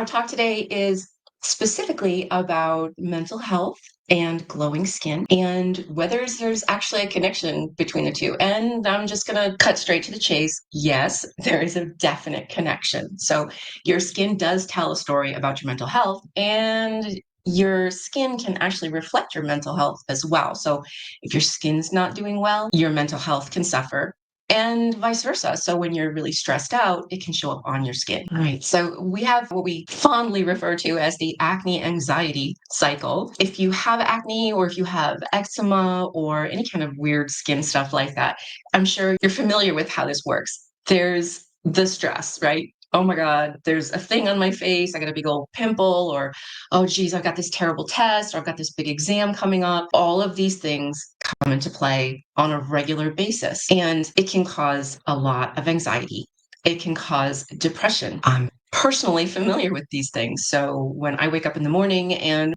Our talk today is specifically about mental health and glowing skin and whether there's actually a connection between the two. And I'm just going to cut straight to the chase. Yes, there is a definite connection. So your skin does tell a story about your mental health, and your skin can actually reflect your mental health as well. So if your skin's not doing well, your mental health can suffer, and vice versa. So when you're really stressed out, it can show up on your skin. All right. So we have what we fondly refer to as the acne anxiety cycle. If you have acne or if you have eczema or any kind of weird skin stuff like that, I'm sure you're familiar with how this works. There's the stress, right? Oh my God, there's a thing on my face. I got a big old pimple, or oh geez, I've got this terrible test, or I've got this big exam coming up. All of these things come into play on a regular basis, and it can cause a lot of anxiety. It can cause depression. I'm personally familiar with these things. So when I wake up in the morning and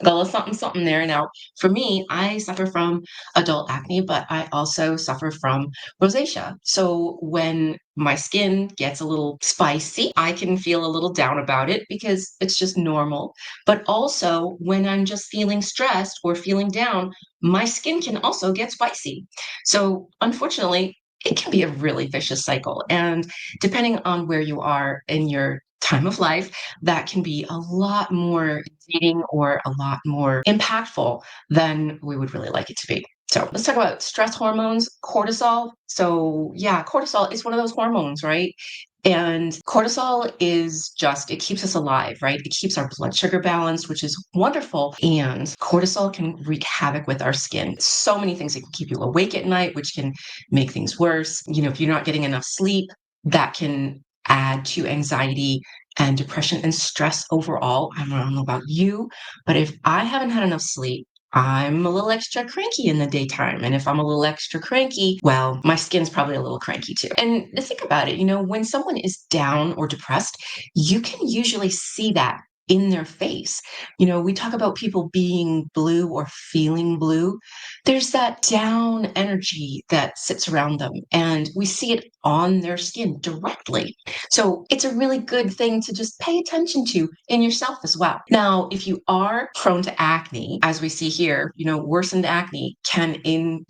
got a little something, something there. Now, for me, I suffer from adult acne, but I also suffer from rosacea. So when my skin gets a little spicy, I can feel a little down about it because it's just normal. But also, when I'm just feeling stressed or feeling down, my skin can also get spicy. So, unfortunately, it can be a really vicious cycle. And depending on where you are in your time of life, that can be a lot more exciting or a lot more impactful than we would really like it to be. So let's talk about stress hormones, cortisol. So yeah, cortisol is one of those hormones, right? And cortisol is just, it keeps us alive, right? It keeps our blood sugar balanced, which is wonderful. And cortisol can wreak havoc with our skin. So many things. It can keep you awake at night, which can make things worse. You know, if you're not getting enough sleep, that can add to anxiety and depression and stress overall. I don't know about you, but if I haven't had enough sleep, I'm a little extra cranky in the daytime. And if I'm a little extra cranky, well, my skin's probably a little cranky too. And to think about it, you know, when someone is down or depressed, you can usually see that in their face. You know, we talk about people being blue or feeling blue. There's that down energy that sits around them, and we see it on their skin directly. So it's a really good thing to just pay attention to in yourself as well. Now, if you are prone to acne, as we see here, you know, worsened acne can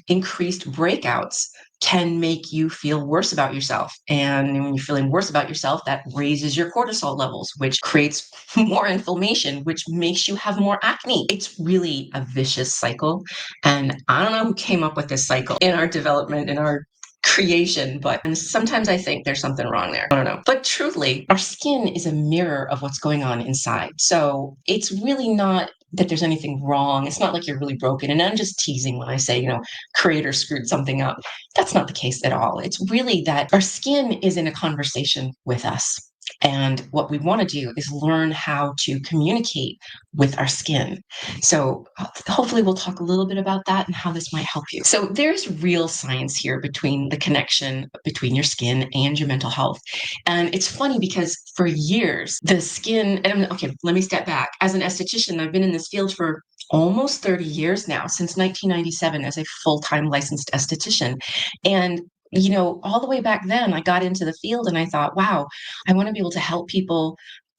increased breakouts can make you feel worse about yourself. And when you're feeling worse about yourself, that raises your cortisol levels, which creates more inflammation, which makes you have more acne. It's really a vicious cycle. And I don't know who came up with this cycle in our development, in our creation, but sometimes I think there's something wrong there. I don't know. But truthfully, our skin is a mirror of what's going on inside. So it's really not that there's anything wrong. It's not like you're really broken. And I'm just teasing when I say, you know, creator screwed something up. That's not the case at all. It's really that our skin is in a conversation with us. And what we want to do is learn how to communicate with our skin. So hopefully we'll talk a little bit about that and how this might help you. So there's real science here between the connection between your skin and your mental health. And it's funny because for years, the skin, and okay, let me step back. As an esthetician, I've been in this field for almost 30 years now, since 1997 as a full-time licensed esthetician. And you know, all the way back then, I got into the field and I thought, wow, I want to be able to help people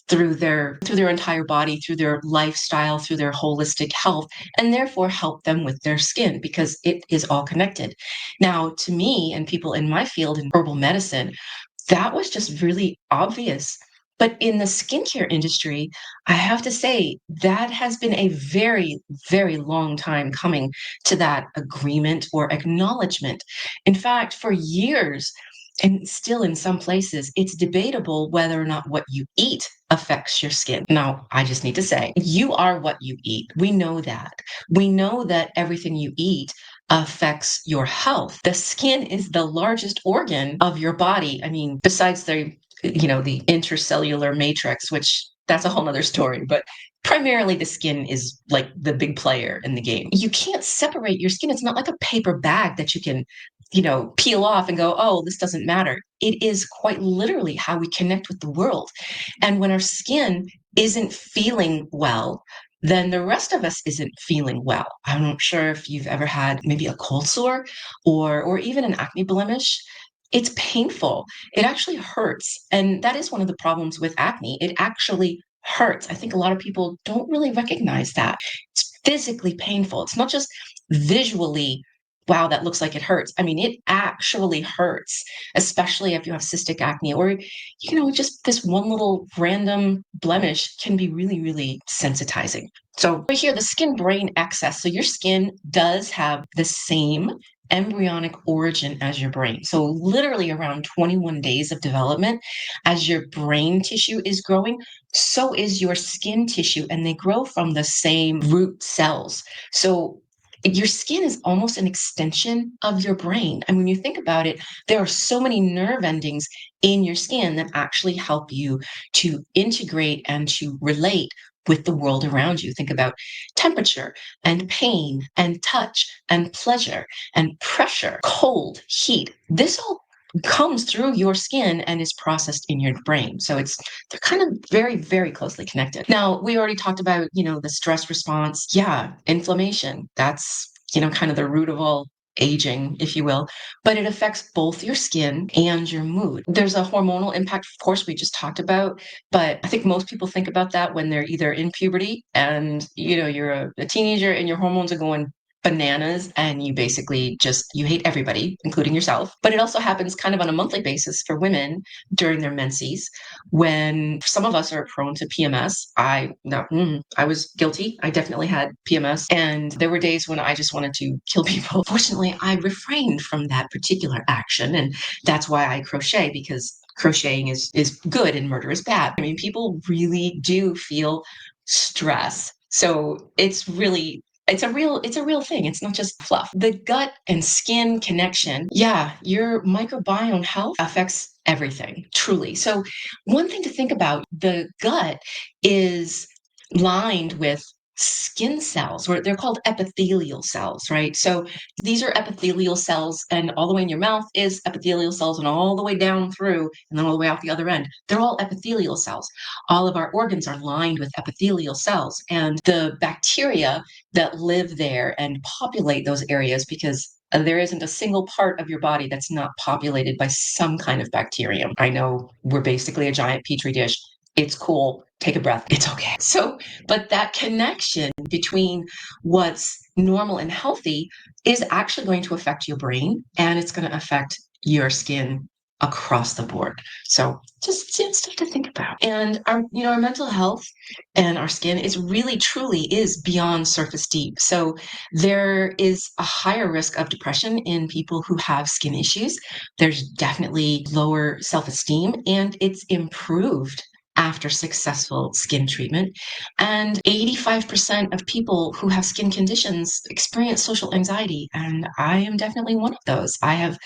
through their entire body, through their lifestyle, through their holistic health, and therefore help them with their skin because it is all connected. Now, to me and people in my field in herbal medicine, that was just really obvious. But in the skincare industry, I have to say that has been a very, very long time coming to that agreement or acknowledgement. In fact, for years, and still in some places, it's debatable whether or not what you eat affects your skin. Now, I just need to say, you are what you eat. We know that. We know that everything you eat affects your health. The skin is the largest organ of your body. I mean, besides the intercellular matrix, which that's a whole nother story, but primarily the skin is like the big player in the game. You can't separate your skin. It's not like a paper bag that you can peel off and go, oh, this doesn't matter. It is quite literally how we connect with the world. And when our skin isn't feeling well, then the rest of us isn't feeling well. I'm not sure if you've ever had maybe a cold sore or even an acne blemish. It's painful. It actually hurts. And that is one of the problems with acne. It actually hurts. I think a lot of people don't really recognize that. It's physically painful. It's not just visually, wow, that looks like it hurts. I mean, it actually hurts, especially if you have cystic acne or, just this one little random blemish can be really, really sensitizing. So, right here, the skin brain excess. So, your skin does have the same embryonic origin as your brain. So, literally around 21 days of development, as your brain tissue is growing, so is your skin tissue, and they grow from the same root cells. So, your skin is almost an extension of your brain. And when you think about it, there are so many nerve endings in your skin that actually help you to integrate and to relate with the world around you. Think about temperature and pain and touch and pleasure and pressure, cold, heat. This all comes through your skin and is processed in your brain. So they're kind of very, very closely connected. Now, we already talked about, the stress response. Yeah, inflammation. That's, kind of the root of all aging, if you will, but it affects both your skin and your mood. There's a hormonal impact, of course, we just talked about, but I think most people think about that when they're either in puberty and, you're a teenager and your hormones are going bananas and you basically just you hate everybody including yourself. But it also happens kind of on a monthly basis for women during their menses, when some of us are prone to PMS. I was guilty. I definitely had PMS, and there were days when I just wanted to kill people. Fortunately, I refrained from that particular action, and that's why I crochet, because crocheting is good and murder is bad. I mean, people really do feel stress. So it's a real thing. It's not just fluff. The gut and skin connection. Yeah, your microbiome health affects everything, truly. So one thing to think about, the gut is lined with skin cells, or they're called epithelial cells, right? So these are epithelial cells, and all the way in your mouth is epithelial cells, and all the way down through, and then all the way out the other end. They're all epithelial cells. All of our organs are lined with epithelial cells, and the bacteria that live there and populate those areas, because there isn't a single part of your body that's not populated by some kind of bacterium. I know we're basically a giant petri dish. It's cool. Take a breath. It's okay. So, but that connection between what's normal and healthy is actually going to affect your brain, and it's going to affect your skin across the board. So just stuff to think about. And our mental health and our skin is really truly is beyond surface deep. So there is a higher risk of depression in people who have skin issues. There's definitely lower self-esteem, and it's improved after successful skin treatment. And 85% of people who have skin conditions experience social anxiety. And I am definitely one of those. I have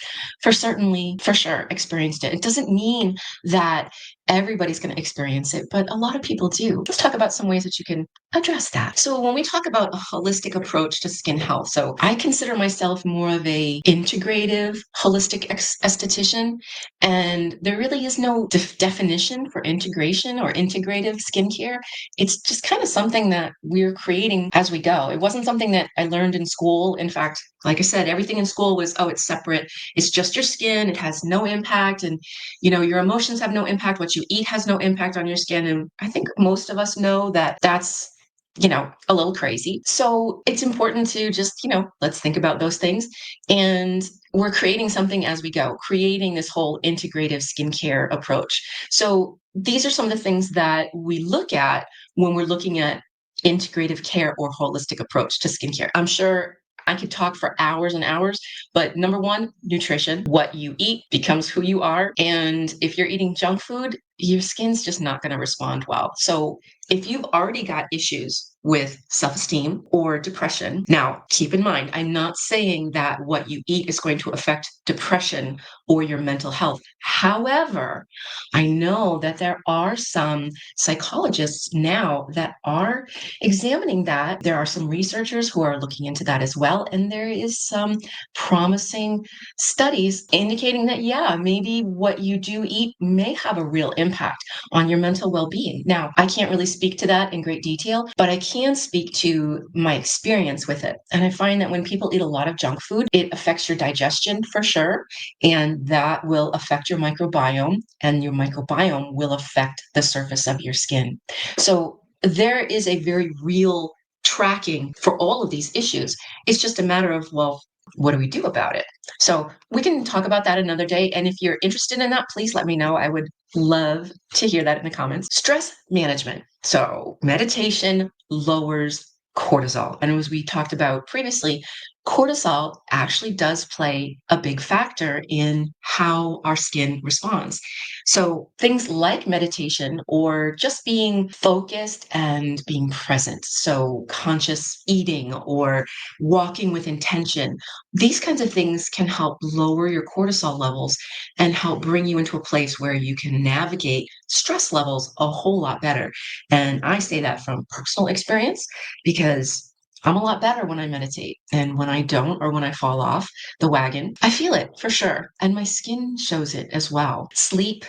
for sure experienced it. It doesn't mean that everybody's going to experience it, but a lot of people do. Let's talk about some ways that you can address that. So when we talk about a holistic approach to skin health, so I consider myself more of a integrative, holistic esthetician, and there really is no definition for integration or integrative skincare. It's just kind of something that we're creating as we go. It wasn't something that I learned in school. In fact, like I said, everything in school was, oh, it's separate. It's just your skin. It has no impact. And, your emotions have no impact. What you eat has no impact on your skin. And I think most of us know that that's a little crazy. So it's important to just, let's think about those things. And we're creating something as we go, creating this whole integrative skincare approach. So these are some of the things that we look at when we're looking at integrative care or holistic approach to skincare. I'm sure I could talk for hours and hours, but number one, nutrition. What you eat becomes who you are. And if you're eating junk food, your skin's just not going to respond well. So if you've already got issues with self-esteem or depression, now keep in mind, I'm not saying that what you eat is going to affect depression or your mental health. However, I know that there are some psychologists now that are examining that. There are some researchers who are looking into that as well. And there is some promising studies indicating that, yeah, maybe what you do eat may have a real impact on your mental well-being. Now, I can't really speak to that in great detail, but I can can speak to my experience with it. And I find that when people eat a lot of junk food, it affects your digestion for sure. And that will affect your microbiome, and your microbiome will affect the surface of your skin. So there is a very real tracking for all of these issues. It's just a matter of, well, what do we do about it? So we can talk about that another day. And if you're interested in that, please let me know. I would love to hear that in the comments. Stress management. So meditation lowers cortisol. And as we talked about previously, cortisol actually does play a big factor in how our skin responds. So things like meditation or just being focused and being present, so conscious eating or walking with intention, these kinds of things can help lower your cortisol levels and help bring you into a place where you can navigate stress levels a whole lot better. And I say that from personal experience because I'm a lot better when I meditate. And when I don't, or when I fall off the wagon, I feel it for sure. And my skin shows it as well. Sleep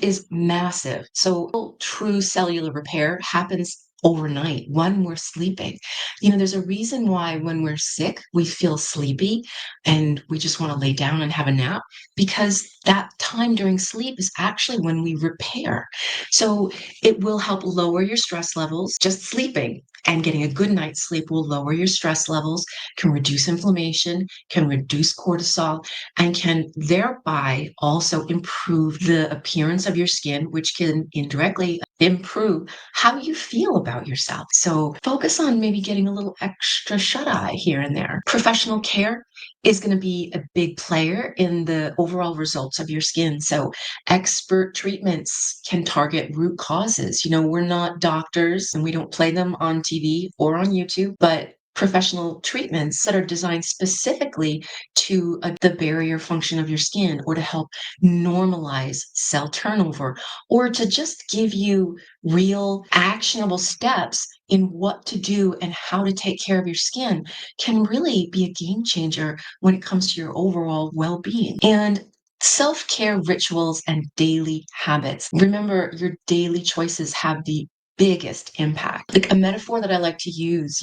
is massive. So true cellular repair happens overnight when we're sleeping. There's a reason why when we're sick, we feel sleepy and we just want to lay down and have a nap, because that time during sleep is actually when we repair. So it will help lower your stress levels. Just sleeping and getting a good night's sleep will lower your stress levels, can reduce inflammation, can reduce cortisol, and can thereby also improve the appearance of your skin, which can indirectly improve how you feel about yourself. So focus on maybe getting a little extra shut eye here and there. Professional care is going to be a big player in the overall results of your skin. So expert treatments can target root causes. We're not doctors and we don't play them on TV or on YouTube, but professional treatments that are designed specifically to the barrier function of your skin, or to help normalize cell turnover, or to just give you real actionable steps in what to do and how to take care of your skin, can really be a game changer when it comes to your overall well-being. And self-care rituals and daily habits. Remember, your daily choices have the biggest impact. Like a metaphor that I like to use,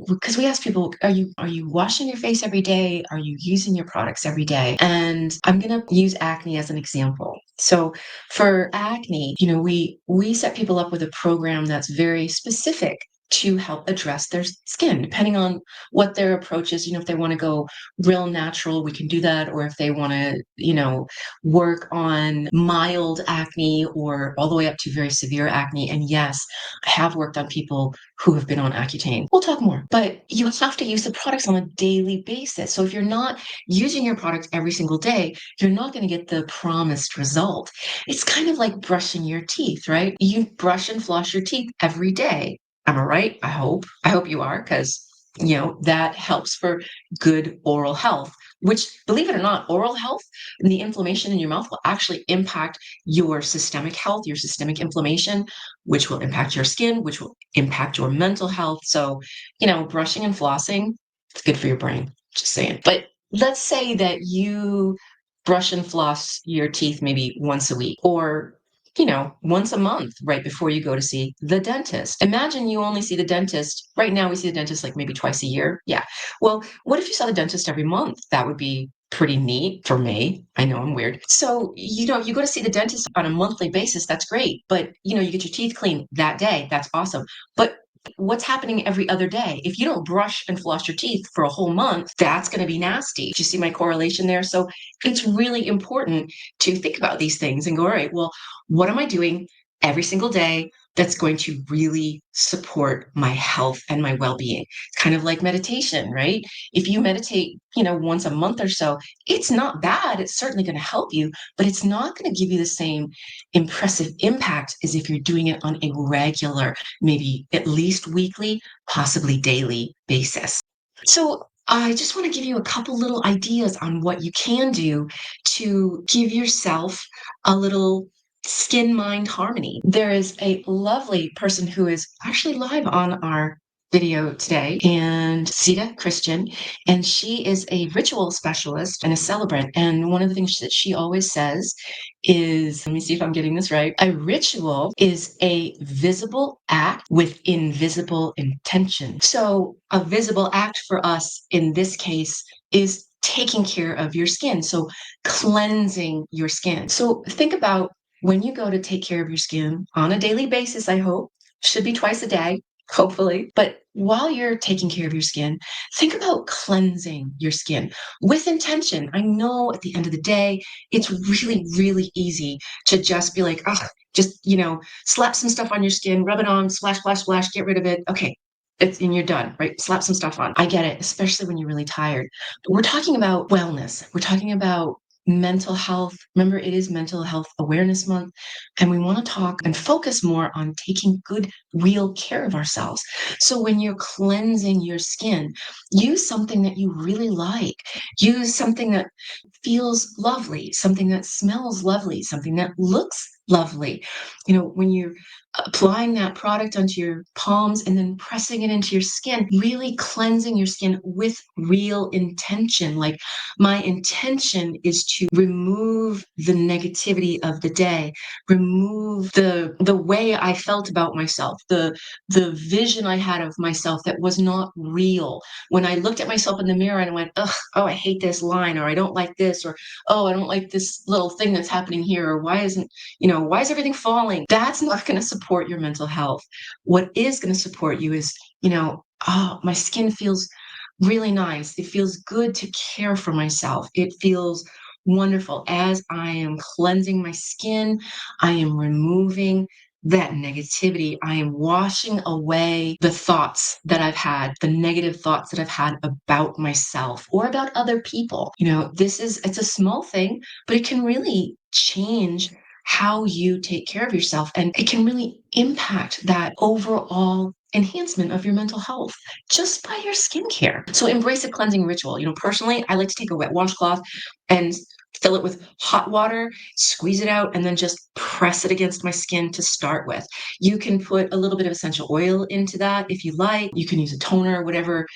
because we ask people, are you washing your face every day? Are you using your products every day? And I'm going to use acne as an example. So for acne, we set people up with a program that's very specific to help address their skin, depending on what their approach is. If they want to go real natural, we can do that. Or if they want to, work on mild acne or all the way up to very severe acne. And yes, I have worked on people who have been on Accutane. We'll talk more, but you have to use the products on a daily basis. So if you're not using your product every single day, you're not going to get the promised result. It's kind of like brushing your teeth, right? You brush and floss your teeth every day. Am I right? I hope. I hope you are, because that helps for good oral health, which, believe it or not, oral health and the inflammation in your mouth will actually impact your systemic health, your systemic inflammation, which will impact your skin, which will impact your mental health. So, brushing and flossing, it's good for your brain. Just saying. But let's say that you brush and floss your teeth maybe once a week, or once a month right before you go to see the dentist. Imagine you only see the dentist. Right now, we see the dentist like maybe twice a year. Yeah. Well, what if you saw the dentist every month? That would be pretty neat for me. I know I'm weird. So, you go to see the dentist on a monthly basis. That's great. But, you get your teeth cleaned that day. That's awesome. But what's happening every other day? If you don't brush and floss your teeth for a whole month, that's going to be nasty. Do you see my correlation there? So it's really important to think about these things and go, all right, well, what am I doing every single day that's going to really support my health and my well-being? It's kind of like meditation, right? If you meditate, once a month or so, it's not bad. It's certainly going to help you, but it's not going to give you the same impressive impact as if you're doing it on a regular, maybe at least weekly, possibly daily basis. So I just want to give you a couple little ideas on what you can do to give yourself a little skin mind harmony. There is a lovely person who is actually live on our video today, and Sita Christian, and she is a ritual specialist and a celebrant. And one of the things that she always says is, let me see if I'm getting this right, a ritual is a visible act with invisible intention. So a visible act for us in this case is taking care of your skin. So cleansing your skin. So think about when you go to take care of your skin on a daily basis, I hope, should be twice a day, hopefully. But while you're taking care of your skin, think about cleansing your skin with intention. I know at the end of the day, it's really, really easy to just be like, oh, just, slap some stuff on your skin, rub it on, splash, splash, splash, get rid of it. Okay. And you're done, right? Slap some stuff on. I get it, especially when you're really tired. But we're talking about wellness. We're talking about mental health. Remember, it is Mental Health Awareness Month, and we want to talk and focus more on taking good, real care of ourselves. So when you're cleansing your skin, use something that you really like. Use something that feels lovely, something that smells lovely, something that looks lovely. When you're applying that product onto your palms and then pressing it into your skin, really cleansing your skin with real intention. Like, my intention is to remove the negativity of the day, remove the way I felt about myself, the vision I had of myself that was not real. When I looked at myself in the mirror and went, ugh, oh, I hate this line, or I don't like this, or oh, I don't like this little thing that's happening here, or why is everything falling? That's not going to support your mental health. What is going to support you is, oh, my skin feels really nice. It feels good to care for myself. It feels wonderful. As I am cleansing my skin, I am removing that negativity. I am washing away the thoughts that I've had, the negative thoughts that I've had about myself or about other people. It's a small thing, but it can really change how you take care of yourself. And it can really impact that overall enhancement of your mental health just by your skincare. So embrace a cleansing ritual. Personally, I like to take a wet washcloth and fill it with hot water, squeeze it out, and then just press it against my skin to start with. You can put a little bit of essential oil into that if you like. You can use a toner, whatever,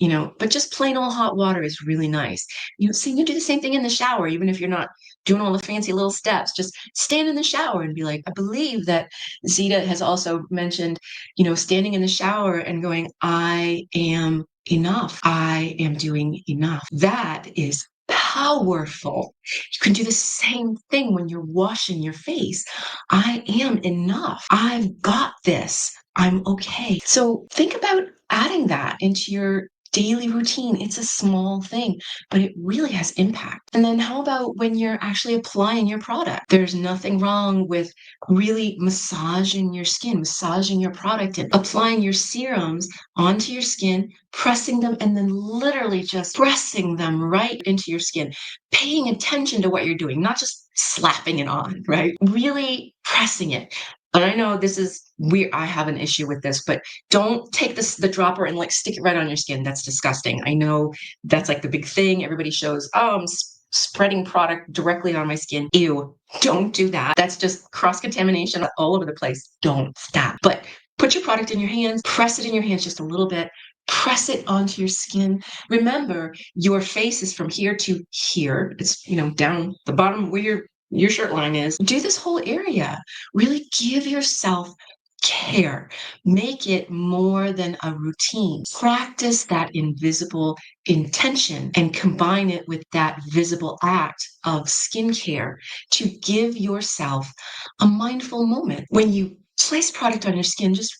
but just plain old hot water is really nice. You do the same thing in the shower, even if you're not doing all the fancy little steps. Just stand in the shower and be like, I believe that Zita has also mentioned, standing in the shower and going, I am enough. I am doing enough. That is powerful. You can do the same thing when you're washing your face. I am enough. I've got this. I'm okay. So think about adding that into your daily routine. It's a small thing, but it really has impact. And then how about when you're actually applying your product? There's nothing wrong with really massaging your skin, massaging your product, and applying your serums onto your skin, pressing them, and then literally just pressing them right into your skin, paying attention to what you're doing, not just slapping it on, right? Really pressing it. And I know this is weird. I have an issue with this, but don't take the dropper and like stick it right on your skin. That's disgusting. I know that's like the big thing. Everybody shows, oh, I'm spreading product directly on my skin. Ew, don't do that. That's just cross contamination all over the place. Don't stop. But put your product in your hands, press it in your hands just a little bit, press it onto your skin. Remember, your face is from here to here. It's, down the bottom where your shirt line is. Do this whole area. Really give yourself care. Make it more than a routine. Practice that invisible intention and combine it with that visible act of skincare to give yourself a mindful moment. When you place product on your skin, just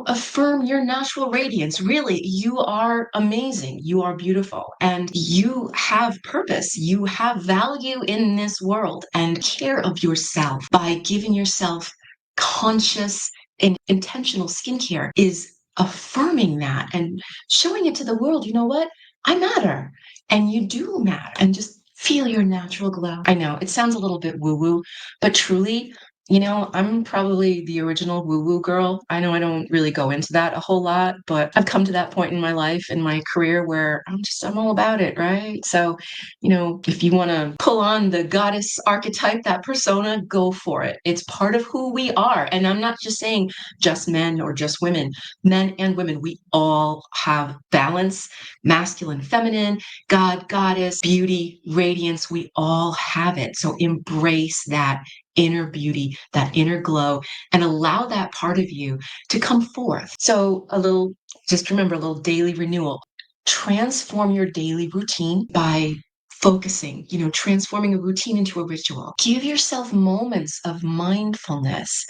affirm your natural radiance. Really, you are amazing. You are beautiful. And you have purpose. You have value in this world. And care of yourself by giving yourself conscious and intentional skincare is affirming that and showing it to the world. You know what? I matter. And you do matter. And just feel your natural glow. I know it sounds a little bit woo woo, but truly, I'm probably the original woo-woo girl. I know I don't really go into that a whole lot, but I've come to that point in my life, in my career, where I'm all about it, right? So, if you want to pull on the goddess archetype, that persona, go for it. It's part of who we are. And I'm not just saying just men or just women, men and women, we all have balance, masculine, feminine, God, goddess, beauty, radiance. We all have it. So embrace that inner beauty, that inner glow, and allow that part of you to come forth. So, just remember, a little daily renewal. Transform your daily routine by focusing, transforming a routine into a ritual. Give yourself moments of mindfulness,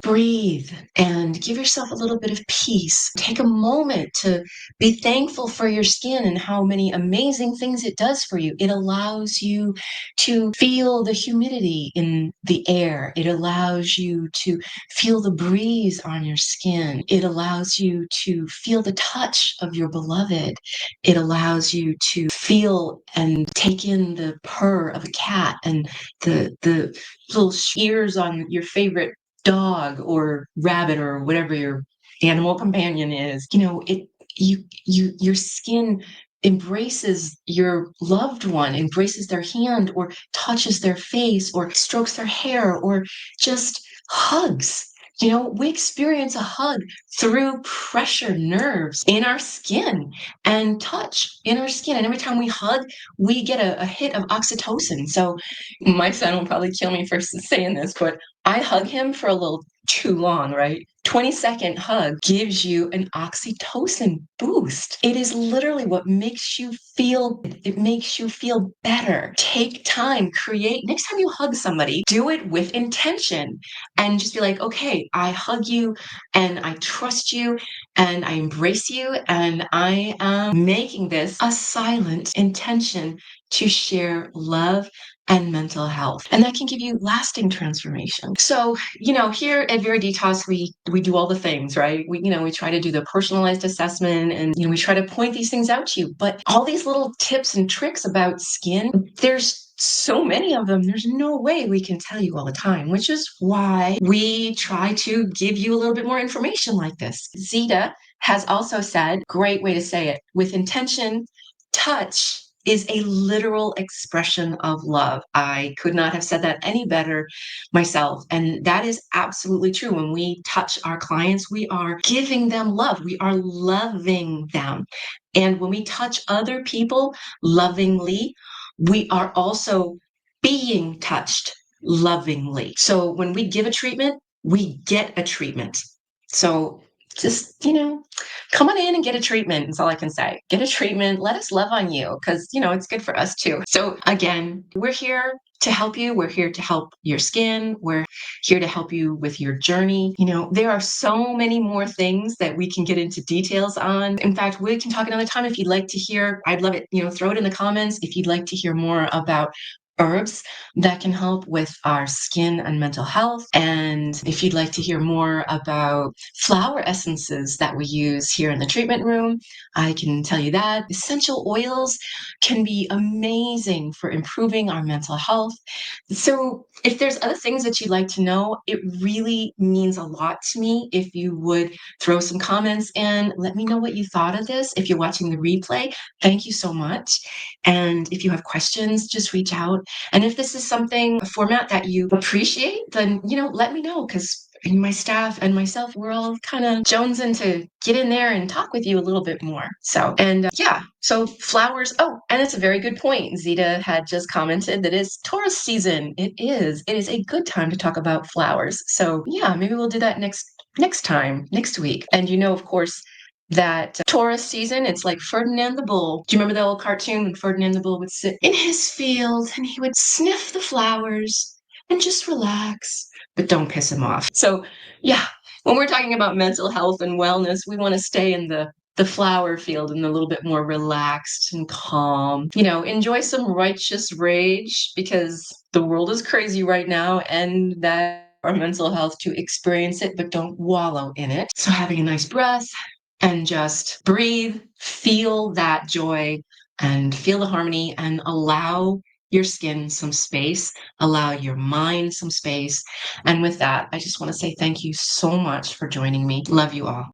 breathe and give yourself a little bit of peace. Take a moment to be thankful for your skin and how many amazing things it does for you. It allows you to feel the humidity in the air. It allows you to feel the breeze on your skin. It allows you to feel the touch of your beloved. It allows you to feel and take in the purr of a cat and the little ears on your favorite dog or rabbit or whatever your animal companion is. Your skin embraces your loved one, embraces their hand or touches their face or strokes their hair or just hugs. We experience a hug through pressure nerves in our skin and touch in our skin. And every time we hug, we get a hit of oxytocin. So my son will probably kill me for saying this, but I hug him for a little too long, right? 20-second hug gives you an oxytocin boost. It is literally what makes you feel, it makes you feel better. Take time, next time you hug somebody, do it with intention and just be like, okay, I hug you and I trust you and I embrace you and I am making this a silent intention to share love and mental health. And that can give you lasting transformation. So, here at Vera Detox, we do all the things, right? We try to do the personalized assessment and, we try to point these things out to you. But all these little tips and tricks about skin, there's so many of them. There's no way we can tell you all the time, which is why we try to give you a little bit more information like this. Zita has also said, great way to say it, with intention, touch is a literal expression of love. I could not have said that any better myself. And that is absolutely true. When we touch our clients, we are giving them love. We are loving them. And when we touch other people lovingly, we are also being touched lovingly. So when we give a treatment, we get a treatment. So just, come on in and get a treatment. That's all I can say. Get a treatment. Let us love on you because, it's good for us too. So again, we're here to help you. We're here to help your skin. We're here to help you with your journey. There are so many more things that we can get into details on. In fact, we can talk another time if you'd like to hear. I'd love it. Throw it in the comments if you'd like to hear more about herbs that can help with our skin and mental health. And if you'd like to hear more about flower essences that we use here in the treatment room, I can tell you that essential oils can be amazing for improving our mental health. So if there's other things that you'd like to know, it really means a lot to me if you would throw some comments and let me know what you thought of this. If you're watching the replay, thank you so much. And if you have questions, just reach out. And if this is a format that you appreciate, then, let me know because my staff and myself, we're all kind of jonesing to get in there and talk with you a little bit more. So, and so flowers. Oh, and it's a very good point. Zita had just commented that it's Taurus season. It is. It is a good time to talk about flowers. So yeah, maybe we'll do that next week. And of course, that Taurus season, it's like Ferdinand the Bull. Do you remember the old cartoon when Ferdinand the Bull would sit in his field and he would sniff the flowers and just relax, but don't piss him off. So yeah, when we're talking about mental health and wellness, we want to stay in the flower field and a little bit more relaxed and calm. Enjoy some righteous rage because the world is crazy right now and that our mental health to experience it, but don't wallow in it. So having a nice breath and just breathe, feel that joy and feel the harmony and allow your skin some space, allow your mind some space. And with that, I just want to say thank you so much for joining me. Love you all.